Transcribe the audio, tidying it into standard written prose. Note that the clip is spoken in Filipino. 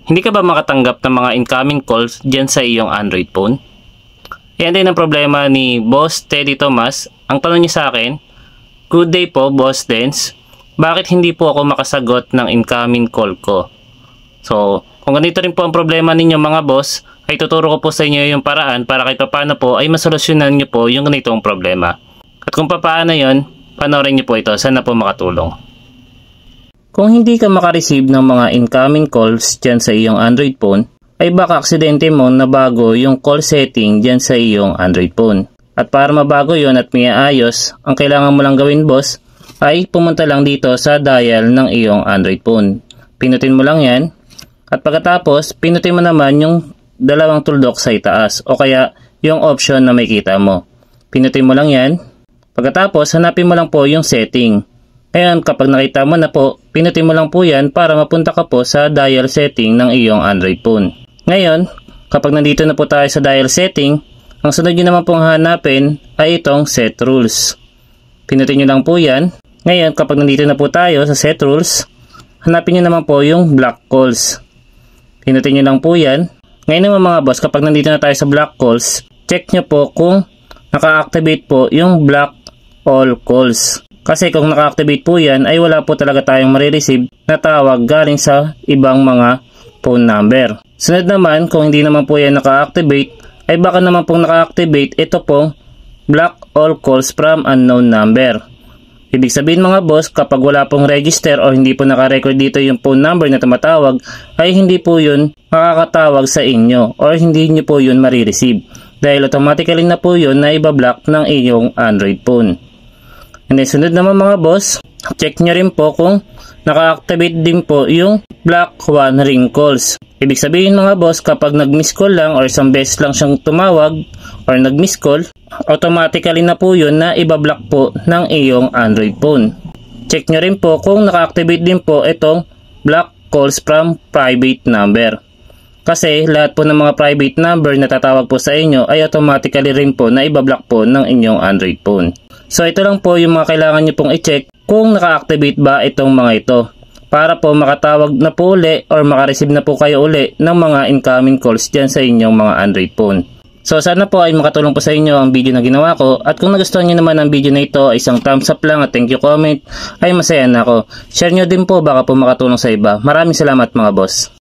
hindi ka ba makatanggap ng mga incoming calls dyan sa iyong Android phone? Yan din ang problema ni Boss Teddy Tomas. Ang tanong niya sa akin, "Good day po, Boss Dens. Bakit hindi po ako makasagot ng incoming call ko?" So, kung ganito rin po ang problema ninyo mga boss, ay tuturo ko po sa inyo yung paraan para kahit paano po ay masolusyonan nyo po yung ganitong problema. At kung paano yon, panoorin nyo po ito. Sana po makatulong. Kung hindi ka makareceive ng mga incoming calls dyan sa iyong Android phone, ay baka aksidente mo na bago yung call setting dyan sa iyong Android phone. At para mabago yon at may ayos, ang kailangan mo lang gawin boss, ay pumunta lang dito sa dial ng iyong Android phone. Pinutin mo lang yan. At pagkatapos, pinutin mo naman yung dalawang tuldok sa itaas o kaya yung option na may kita mo. Pinutin mo lang yan. Pagkatapos, hanapin mo lang po yung setting. Ngayon, kapag nakita mo na po, pinutin mo lang po yan para mapunta ka po sa dial setting ng iyong Android phone. Ngayon, kapag nandito na po tayo sa dial setting, ang sunod nyo naman pong hanapin ay itong set rules. Pinutin nyo lang po yan. Ngayon, kapag nandito na po tayo sa set rules, hanapin nyo naman po yung block calls. Pinutin nyo lang po yan. Ngayon naman mga boss, kapag nandito na tayo sa block calls, check nyo po kung naka-activate po yung block all calls. Kasi kung naka-activate po yan, ay wala po talaga tayong marireceive na tawag galing sa ibang mga phone number. Sunod naman, kung hindi naman po yan naka-activate, ay baka naman pong naka-activate ito pong block all calls from unknown number. Ibig sabihin mga boss, kapag wala pong register o hindi po naka-record dito yung phone number na tumatawag, ay hindi po yun makakatawag sa inyo or hindi nyo po yun marireceive. Dahil automatically na po yun na ibablock ng iyong Android phone. And then sunod naman mga boss, check nyo rin po kung naka-activate din po yung block one ring calls. Ibig sabihin mga boss, kapag nag-miss call lang or isang beses lang siyang tumawag or nag-miss call, automatically na po yun na ibablock po ng iyong Android phone. Check nyo rin po kung naka-activate din po itong block calls from private number. Kasi lahat po ng mga private number na tatawag po sa inyo ay automatically rin po na ibablock po ng inyong Android phone. So ito lang po yung mga kailangan nyo pong i-check kung naka-activate ba itong mga ito, para po makatawag na po uli or makareceive na po kayo uli ng mga incoming calls dyan sa inyong mga Android phone. So sana po ay makatulong po sa inyo ang video na ginawa ko, at kung nagustuhan nyo naman ang video na ito ay isang thumbs up lang at thank you comment, ay masaya na ako. Share nyo din po, baka po makatulong sa iba. Maraming salamat mga boss.